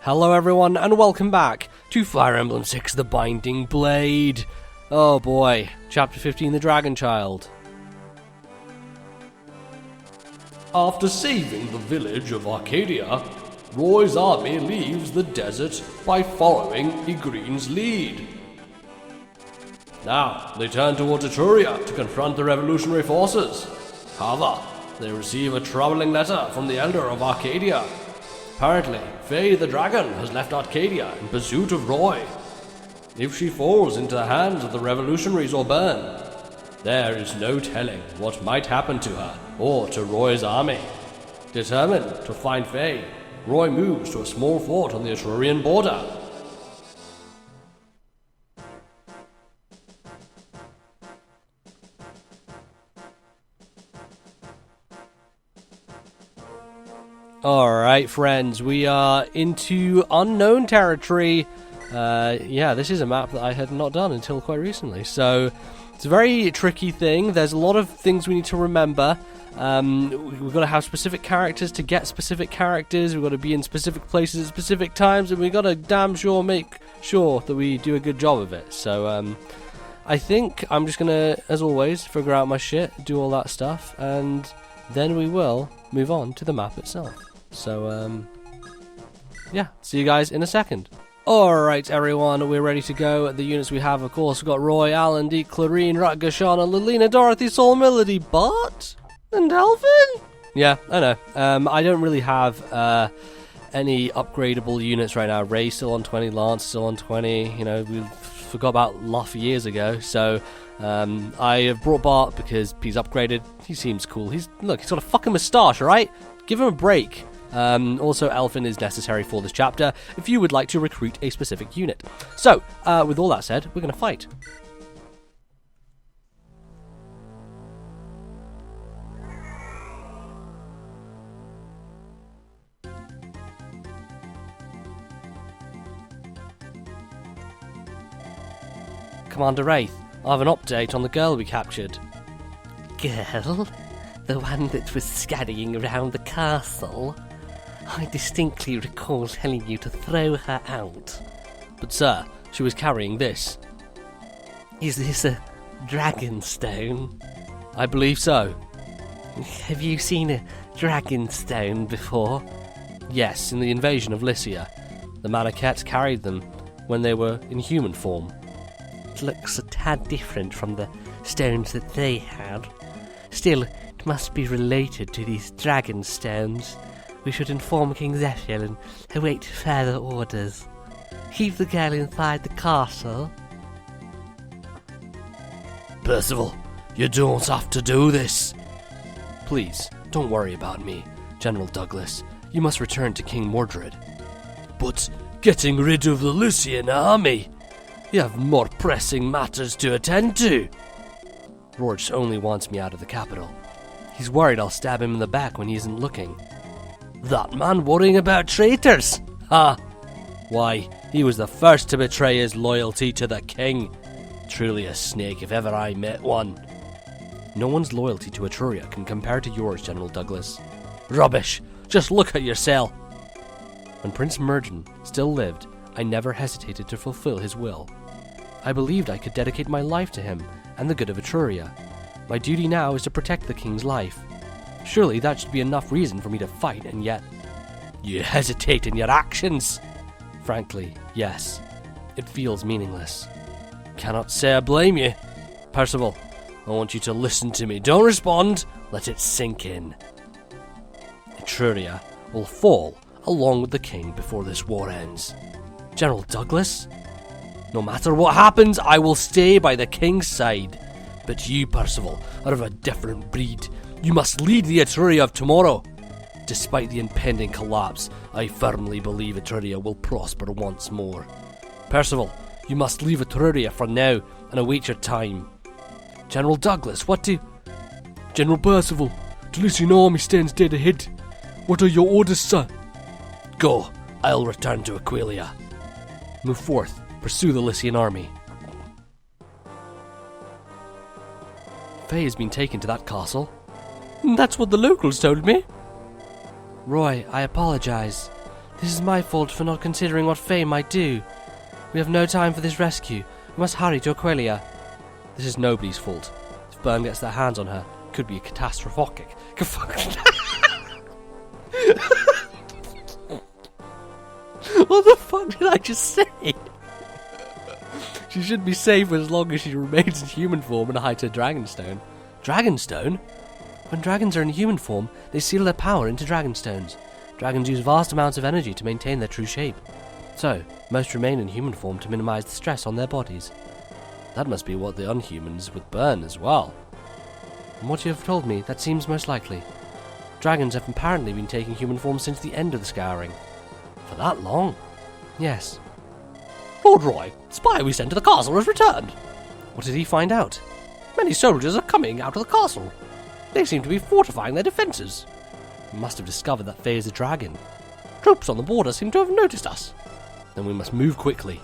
Hello everyone and welcome back to Fire Emblem 6 The Binding Blade. Oh boy, Chapter 15 The Dragon Child. After saving the village of Arcadia, Roy's army leaves the desert by following Igreen's lead. Now, they turn towards Etruria to confront the revolutionary forces. However, they receive a troubling letter from the Elder of Arcadia. Apparently, Faye the Dragon has left Arcadia in pursuit of Roy. If she falls into the hands of the revolutionaries or burn, there is no telling what might happen to her or to Roy's army. Determined to find Faye, Roy moves to a small fort on the Etrurian border. Alright friends, we are into unknown territory. Yeah, this is a map that I had not done until quite recently, so it's a very tricky thing. There's a lot of things we need to remember. We've got to have specific characters to get specific characters, we've got to be in specific places at specific times, and we've got to damn sure make sure that we do a good job of it. So I think I'm just gonna, as always, figure out my shit, do all that stuff, and then we will move on to the map itself. So, yeah, see you guys in a second. Alright everyone, we're ready to go. The units we have, of course, we've got Roy, Alan, Deke, Clarine, Rutger, Shauna, Lilina, Dorothy, Soul Melody, Bart, and Elvin? Yeah, I know. I don't really have any upgradable units right now. Ray's still on 20, Lance still on 20, you know, we forgot about Luff years ago, so I have brought Bart because he's upgraded. He seems cool. Look, he's got a fucking moustache, alright? Give him a break. Also, Elfin is necessary for this chapter if you would like to recruit a specific unit. So, with all that said, we're going to fight. Commander Wraith, I have an update on the girl we captured. Girl? The one that was scurrying around the castle? I distinctly recall telling you to throw her out. But sir, she was carrying this. Is this a dragonstone? I believe so. Have you seen a dragonstone before? Yes, in the invasion of Lycia. The Manichettes carried them when they were in human form. It looks a tad different from the stones that they had. Still, it must be related to these dragonstones. We should inform King Zephyr and await further orders. Keep the girl inside the castle. Percival, you don't have to do this. Please, don't worry about me, General Douglas. You must return to King Mordred. But getting rid of the Lycian army? You have more pressing matters to attend to. Rourge only wants me out of the capital. He's worried I'll stab him in the back when he isn't looking. That man worrying about traitors? Ha! Why, he was the first to betray his loyalty to the king. Truly a snake if ever I met one. No one's loyalty to Etruria can compare to yours, General Douglas. Rubbish! Just look at yourself! When Prince Mergen still lived, I never hesitated to fulfill his will. I believed I could dedicate my life to him and the good of Etruria. My duty now is to protect the king's life. Surely that should be enough reason for me to fight, and yet... You hesitate in your actions! Frankly, yes. It feels meaningless. Cannot say I blame you. Percival, I want you to listen to me. Don't respond. Let it sink in. Etruria will fall along with the king before this war ends. General Douglas? No matter what happens, I will stay by the king's side. But you, Percival, are of a different breed. You must lead the Etruria of tomorrow. Despite the impending collapse, I firmly believe Etruria will prosper once more. Percival, you must leave Etruria for now and await your time. General Douglas, what do... General Percival, the Lycian army stands dead ahead. What are your orders, sir? Go. I'll return to Aquilia. Move forth. Pursue the Lycian army. Faye has been taken to that castle. That's what the locals told me. Roy, I apologize. This is my fault for not considering what Faye might do. We have no time for this rescue. We must hurry to Aqualia. This is nobody's fault. If Byrne gets their hands on her, it could be catastrophic. What the fuck did I just say? She should be safe as long as she remains in human form and hides her Dragonstone. Dragonstone? When dragons are in human form, they seal their power into Dragonstones. Dragons use vast amounts of energy to maintain their true shape. So, most remain in human form to minimize the stress on their bodies. That must be what the Unhumans would burn as well. From what you have told me, that seems most likely. Dragons have apparently been taking human form since the end of the Scouring. For that long? Yes. Lord Roy, the spy we sent to the castle has returned. What did he find out? Many soldiers are coming out of the castle. They seem to be fortifying their defences. We must have discovered that Faye is a dragon. Troops on the border seem to have noticed us. Then we must move quickly.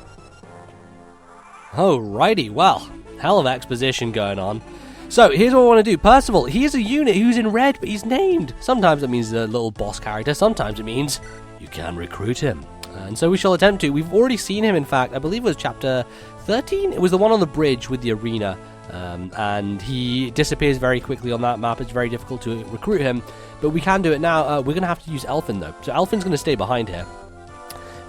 Alrighty, well, hell of exposition going on. So, here's what I want to do. Percival, he is a unit who's in red, but he's named. Sometimes it means a little boss character. Sometimes it means you can recruit him. And so we shall attempt to. We've already seen him, in fact. I believe it was chapter 13. It was the one on the bridge with the arena. And he disappears very quickly on that map. It's very difficult to recruit him. But we can do it now. We're going to have to use Elfin, though. So Elfin's going to stay behind here.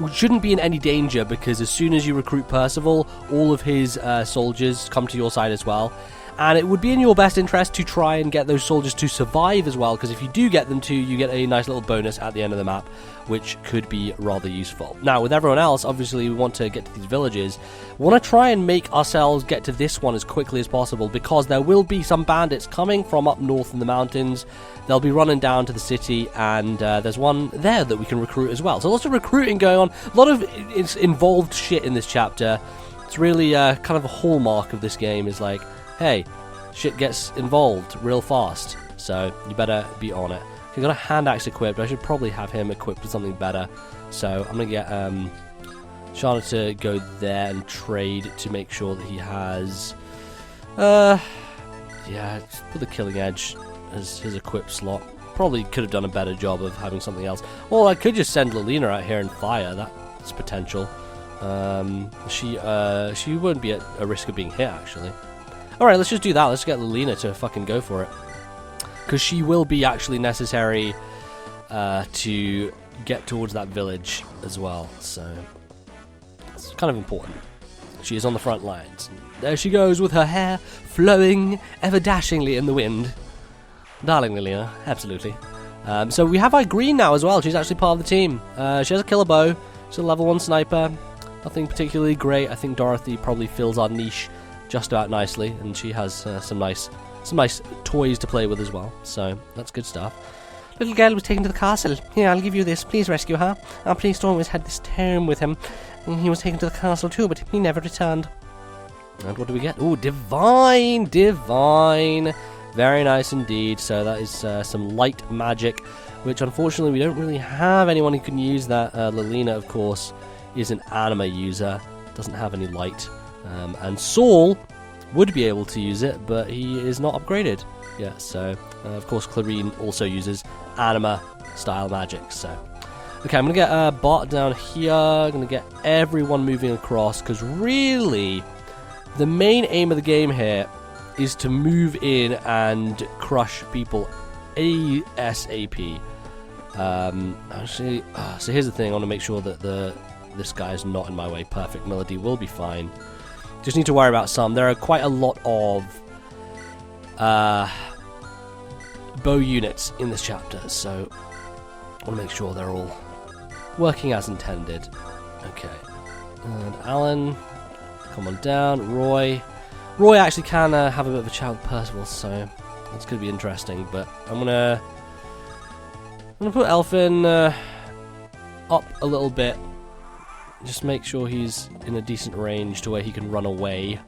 We shouldn't be in any danger, because as soon as you recruit Percival, all of his soldiers come to your side as well. And it would be in your best interest to try and get those soldiers to survive as well, because if you do get them to, you get a nice little bonus at the end of the map, which could be rather useful. Now, with everyone else, obviously we want to get to these villages. We want to try and make ourselves get to this one as quickly as possible, because there will be some bandits coming from up north in the mountains. They'll be running down to the city, and there's one there that we can recruit as well. So lots of recruiting going on, a lot of involved shit in this chapter. It's really kind of a hallmark of this game, is like, hey, shit gets involved real fast, so you better be on it. I've got a hand axe equipped. I should probably have him equipped with something better. So I'm going to get Charlotte to go there and trade to make sure that he has... yeah, put the Killing Edge as his equipped slot. Probably could have done a better job of having something else. Well, I could just send Lelina out here and fire. That's potential. She wouldn't be at a risk of being hit, actually. Alright, let's just do that. Let's get Lelina to fucking go for it. Because she will be actually necessary to get towards that village as well. So, it's kind of important. She is on the front lines. There she goes with her hair flowing ever dashingly in the wind. Darling Lelina, absolutely. So we have Irene now as well. She's actually part of the team. She has a killer bow. She's a level 1 sniper. Nothing particularly great. I think Dorothy probably fills our niche just about nicely, and she has some nice toys to play with as well, so that's good stuff. Little girl was taken to the castle. Here, I'll give you this. Please rescue her. Our priest always had this tome with him. He was taken to the castle too, but he never returned. And what do we get? Oh, divine! Very nice indeed. So that is some light magic, which unfortunately we don't really have anyone who can use that. Lelina, of course, is an anima user, doesn't have any light. And Saul would be able to use it, but he is not upgraded yet. So, of course, Clarine also uses anima-style magic. So, okay, I'm going to get Bart down here. I'm going to get everyone moving across, because really, the main aim of the game here is to move in and crush people ASAP. Actually, so here's the thing. I want to make sure that this guy is not in my way. Perfect. Melody will be fine. Just need to worry about some. There are quite a lot of bow units in this chapter, so I want to make sure they're all working as intended. Okay. And Alan, come on down. Roy actually can have a bit of a chat with Percival, so that's going to be interesting. But I'm gonna put Elfin up a little bit. Just make sure he's in a decent range to where he can run away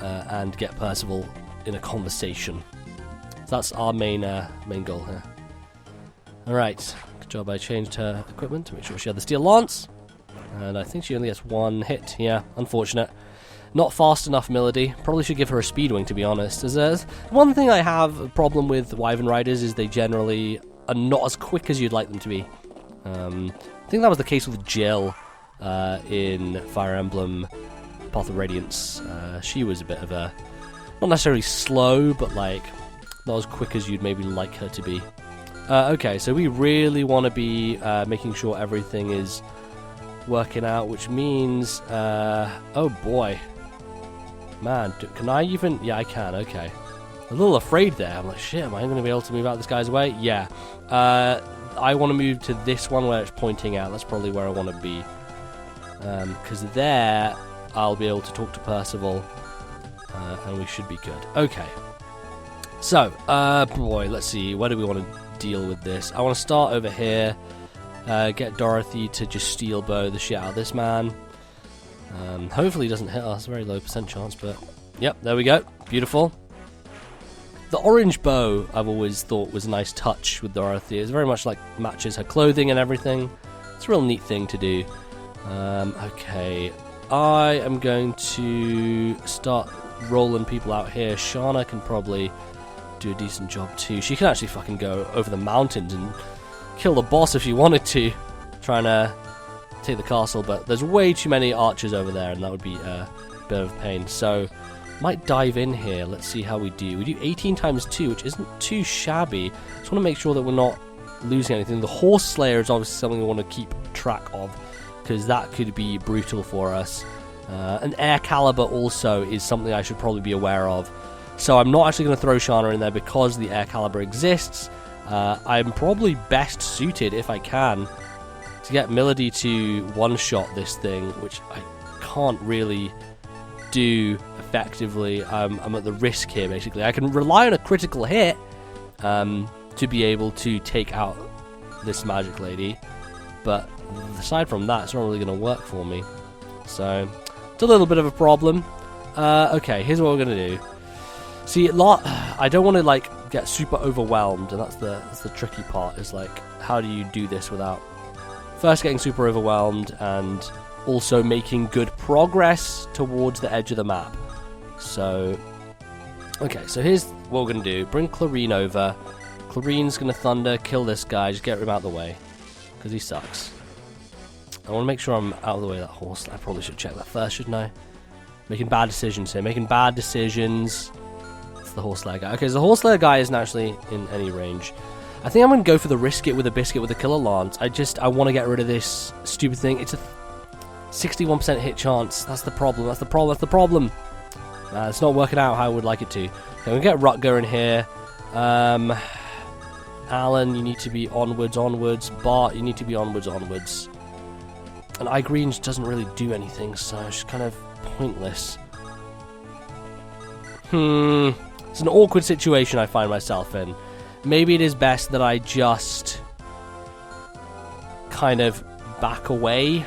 and get Percival in a conversation. So that's our main goal here. Alright, good job. I changed her equipment to make sure she had the steel lance. And I think she only gets one hit. Yeah, unfortunate. Not fast enough, Melody. Probably should give her a speed wing, to be honest. As one thing I have a problem with Wyvern Riders is they generally are not as quick as you'd like them to be. I think that was the case with Jill in Fire Emblem Path of Radiance. She was a bit of a, not necessarily slow, but like not as quick as you'd maybe like her to be. Okay, so we really want to be making sure everything is working out, which means, oh boy. Man, can I even, yeah I can, okay. A little afraid there, I'm like, shit, am I going to be able to move out this guy's way? Yeah. I want to move to this one where it's pointing out, that's probably where I want to be. Because there, I'll be able to talk to Percival, and we should be good. Okay. So, boy, let's see, where do we want to deal with this? I want to start over here, get Dorothy to just steel bow the shit out of this man. Hopefully he doesn't hit us, very low % chance, but yep, there we go, beautiful. The orange bow I've always thought was a nice touch with Dorothy. It's very much like matches her clothing and everything. It's a real neat thing to do. Okay, I am going to start rolling people out here. Shana can probably do a decent job too. She can actually fucking go over the mountains and kill the boss if she wanted to, trying to take the castle, but there's way too many archers over there and that would be a bit of a pain. So might dive in here. Let's see how we do. We do 18 times 2, which isn't too shabby. Just want to make sure that we're not losing anything. The Horse Slayer is obviously something we want to keep track of, because that could be brutal for us. And Air Caliber also is something I should probably be aware of. So I'm not actually going to throw Shana in there because the Air Caliber exists. I'm probably best suited, if I can, to get Melody to one-shot this thing, which I can't really do effectively. I'm at the risk here, basically. I can rely on a critical hit to be able to take out this magic lady, but aside from that, it's not really going to work for me. So it's a little bit of a problem. Okay, here's what we're going to do. See, I don't want to like get super overwhelmed, and that's the tricky part, is like, how do you do this without first getting super overwhelmed and also making good progress towards the edge of the map. So, okay, so here's what we're going to do. Bring Clarine over. Clarine's going to thunder, kill this guy, just get him out of the way, because he sucks. I want to make sure I'm out of the way of that horse. I probably should check that first, shouldn't I? Making bad decisions here, making bad decisions. It's the horse layer guy. Okay, so the horse layer guy isn't actually in any range. I think I'm going to go for the risk it with a biscuit with a killer lance. I want to get rid of this stupid thing. It's a 61% hit chance. That's the problem. That's the problem. That's the problem. It's not working out how I would like it to. Okay, we're going to get Rutger in here. Alan, you need to be onwards, onwards. Bart, you need to be onwards, onwards. And iGreens doesn't really do anything, so it's just kind of pointless. It's an awkward situation I find myself in. Maybe it is best that I just kind of back away,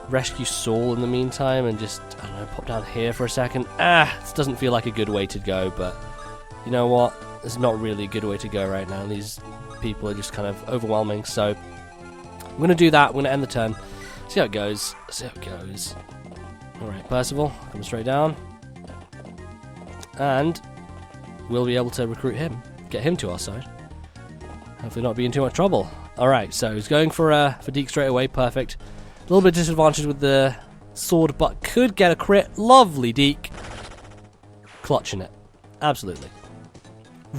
rescue Saul in the meantime, and just, I don't know, pop down here for a second. This doesn't feel like a good way to go, but you know what? It's not really a good way to go right now. These people are just kind of overwhelming, so I'm going to do that. I'm going to end the turn. See how it goes. See how it goes. Alright, Percival, come straight down. And we'll be able to recruit him. Get him to our side. Hopefully not be in too much trouble. Alright, so he's going for Deke straight away. Perfect. A little bit disadvantaged with the sword, but could get a crit. Lovely, Deke. Clutching it. Absolutely.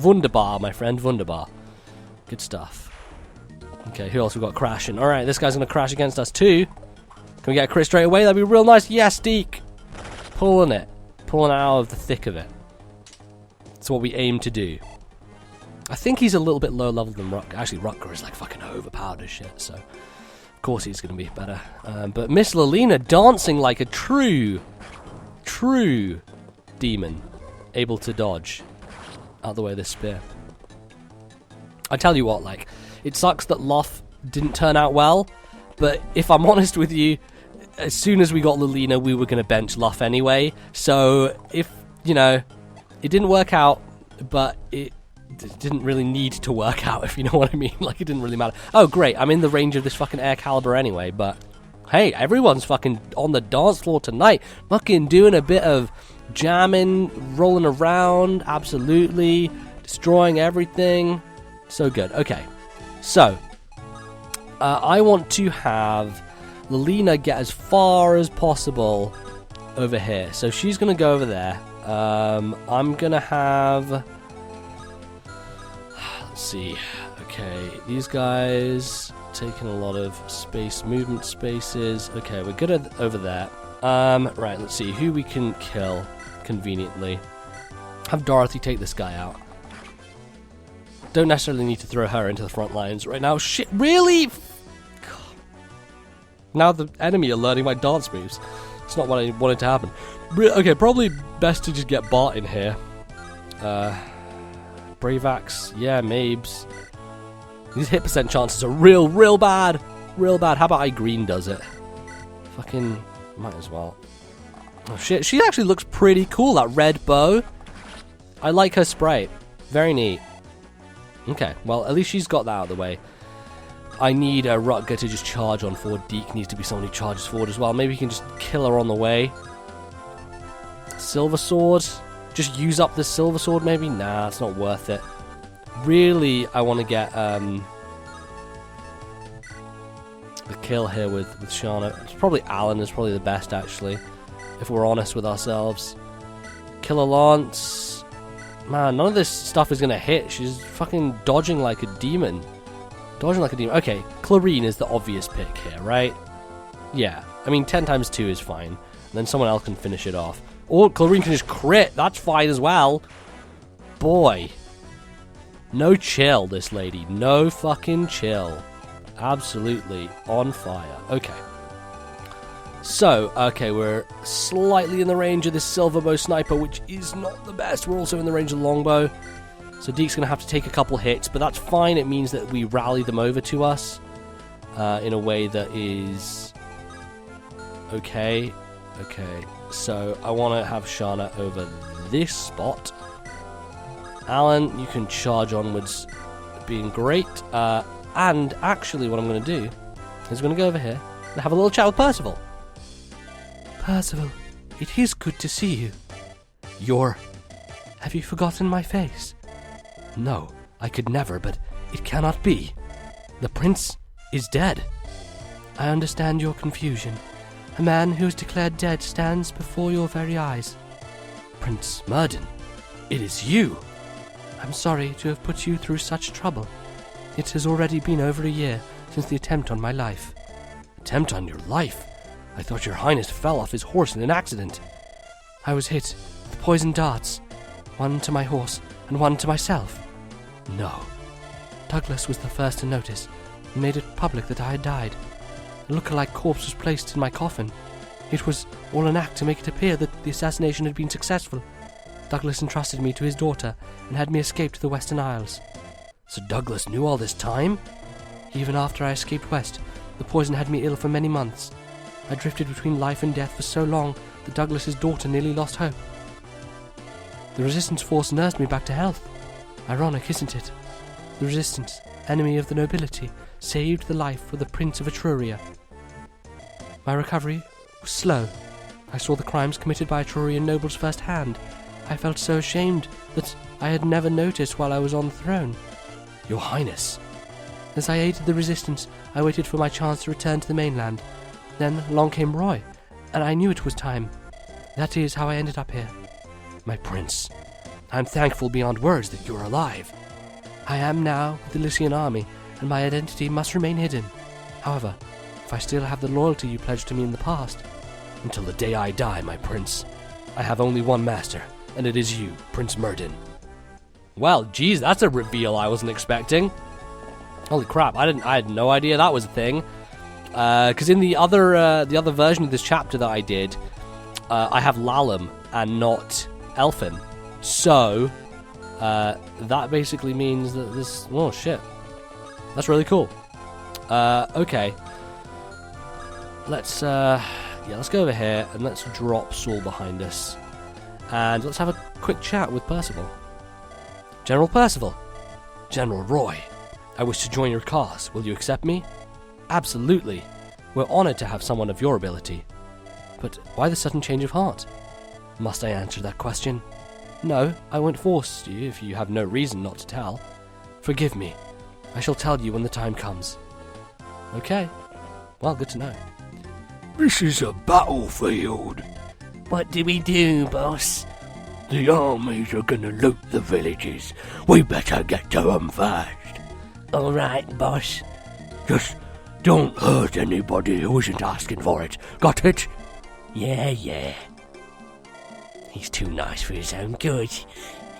Wunderbar, my friend. Wunderbar. Good stuff. Okay, who else we got crashing? Alright, this guy's going to crash against us too. Can we get a crit straight away? That'd be real nice. Yes, Deke. Pulling it. Pulling it out of the thick of it. That's what we aim to do. I think he's a little bit lower level than Rutger. Actually, Rutger is like fucking overpowered as shit, so of course he's going to be better. But Miss Lilina dancing like a true demon. Able to dodge out the way of this spear. I tell you what, like, it sucks that Luff didn't turn out well, but if I'm honest with you, as soon as we got Lilina, we were going to bench Luff anyway. So if, you know, it didn't work out, but it didn't really need to work out, if you know what I mean. Like, it didn't really matter. Oh, great, I'm in the range of this fucking Air Caliber anyway, but hey, everyone's fucking on the dance floor tonight. Fucking doing a bit of jamming, rolling around, absolutely, destroying everything. So good. Okay. So, I want to have Lelina get as far as possible over here. So she's going to go over there. I'm going to have... Let's see. Okay, these guys taking a lot of space, movement spaces. Okay, we're good over there. Right, let's see who we can kill conveniently. Have Dorothy take this guy out. Don't necessarily need to throw her into the front lines right now. Shit, really? God. Now the enemy are learning my dance moves. It's not what I wanted to happen. Okay, probably best to just get Bart in here. Bravax, yeah, Mabes. These hit percent chances are real bad. Real bad. How about I green does it? Fucking might as well. Oh shit, she actually looks pretty cool, that red bow. I like her sprite. Very neat. Okay, well, at least she's got that out of the way. I need a Rutger to just charge on forward. Deke needs to be someone who charges forward as well. Maybe he can just kill her on the way. Silver Sword. Just use up the Silver Sword, maybe? Nah, it's not worth it. Really, I want to get the kill here with Shana. It's probably Alan is probably the best, actually, if we're honest with ourselves. Killer Lance. Man, none of this stuff is going to hit. She's fucking dodging like a demon. Dodging like a demon. Okay, Clarine is the obvious pick here, right? Yeah. I mean, 10 times 2 is fine. And then someone else can finish it off. Or Clarine can just crit. That's fine as well. Boy. No chill, this lady. No fucking chill. Absolutely on fire. Okay. So, okay, we're slightly in the range of this silver bow sniper, which is not the best. We're also in the range of the longbow. So Deke's going to have to take a couple hits, but that's fine. It means that we rally them over to us in a way that is okay. Okay, so I want to have Shana over this spot. Alan, you can charge onwards, being great. And actually what I'm going to do is I'm going to go over here and have a little chat with Percival. Percival, it is good to see you. Have you forgotten my face? No, I could never, but it cannot be. The prince is dead. I understand your confusion. A man who is declared dead stands before your very eyes. Prince Murden, it is you. I'm sorry to have put you through such trouble. It has already been over a year since the attempt on my life. Attempt on your life? I thought your highness fell off his horse in an accident. I was hit with poisoned darts, one to my horse and one to myself. No. Douglas was the first to notice and made it public that I had died. A look-alike corpse was placed in my coffin. It was all an act to make it appear that the assassination had been successful. Douglas entrusted me to his daughter and had me escape to the Western Isles. So Douglas knew all this time? Even after I escaped west, the poison had me ill for many months. I drifted between life and death for so long that Douglas's daughter nearly lost hope. The resistance force nursed me back to health. Ironic, isn't it? The resistance, enemy of the nobility, saved the life of the Prince of Etruria. My recovery was slow. I saw the crimes committed by Etrurian nobles firsthand. I felt so ashamed that I had never noticed while I was on the throne. Your Highness. As I aided the resistance, I waited for my chance to return to the mainland. Then along came Roy, and I knew it was time. That is how I ended up here. My prince, I'm thankful beyond words that you're alive. I am now with the Lycian army, and my identity must remain hidden. However, if I still have the loyalty you pledged to me in the past... Until the day I die, my prince, I have only one master, and it is you, Prince Murden. Well, geez, that's a reveal I wasn't expecting. Holy crap, I had no idea that was a thing. Because in the other version of this chapter that I did, I have Lalum and not Elfin. So, that basically means that this... Oh, shit. That's really cool. Okay. Let's go over here and let's drop Saul behind us. And let's have a quick chat with Percival. General Percival. General Roy, I wish to join your cause. Will you accept me? Absolutely. We're honored to have someone of your ability. But why the sudden change of heart? Must I answer that question? No, I won't force you if you have no reason not to tell. Forgive me. I shall tell you when the time comes. Okay. Well, good to know. This is a battlefield. What do we do, boss? The armies are gonna loot the villages. We better get to them fast. All right, boss. Just don't hurt anybody who isn't asking for it. Got it? Yeah. He's too nice for his own good.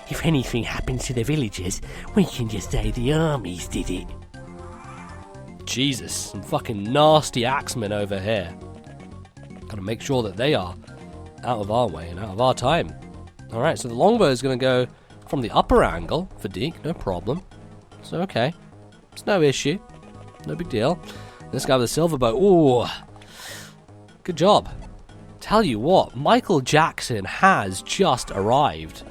If anything happens to the villagers, we can just say the armies did it. Jesus, some fucking nasty axemen over here. Gotta make sure that they are out of our way and out of our time. Alright, so the longbow is gonna go from the upper angle for Deke, no problem. So, okay. It's no issue. No big deal. This guy with the silver bow, ooh. Good job. Tell you what, Michael Jackson has just arrived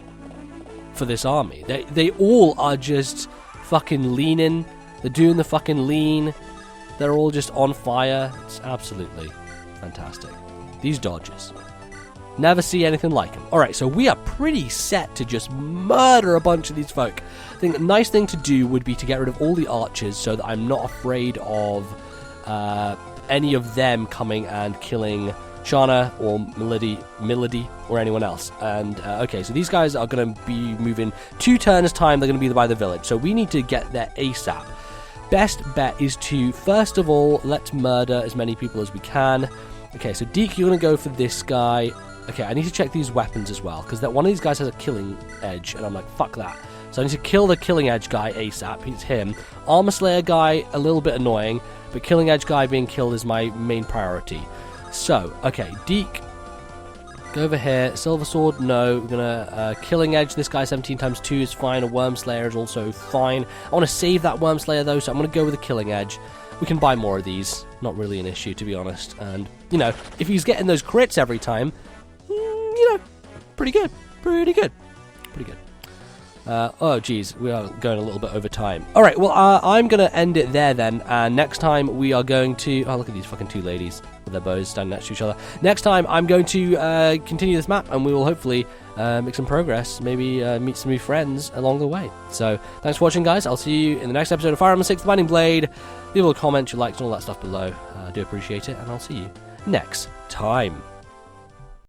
for this army. They all are just fucking leaning. They're doing the fucking lean. They're all just on fire. It's absolutely fantastic. These dodges. Never see anything like them. Alright, so we are pretty set to just murder a bunch of these folk. I think the nice thing to do would be to get rid of all the archers so that I'm not afraid of any of them coming and killing Shana or Milady or anyone else. And, okay, so these guys are going to be moving 2 turns time. They're going to be by the village. So we need to get there ASAP. Best bet is to, first of all, let's murder as many people as we can. Okay, so Deke, you're going to go for this guy. Okay, I need to check these weapons as well, because one of these guys has a killing edge, and I'm like, fuck that. So I need to kill the killing edge guy ASAP. It's him. Armor Slayer guy, a little bit annoying, but killing edge guy being killed is my main priority. So, okay, Deke, go over here. Silver Sword, no. We're gonna killing edge. This guy 17 times 2 is fine. A Worm Slayer is also fine. I want to save that Worm Slayer though, so I'm gonna go with the killing edge. We can buy more of these. Not really an issue, to be honest. And, you know, if he's getting those crits every time, you know, pretty good. Oh, geez, we are going a little bit over time. All right, well, I'm going to end it there then. And next time we are going to... Oh, look at these fucking 2 ladies with their bows standing next to each other. Next time I'm going to continue this map, and we will hopefully make some progress. Maybe meet some new friends along the way. So, thanks for watching, guys. I'll see you in the next episode of Fire Emblem 6: The Binding Blade. Leave a comment, your likes, and all that stuff below. I do appreciate it, and I'll see you next time.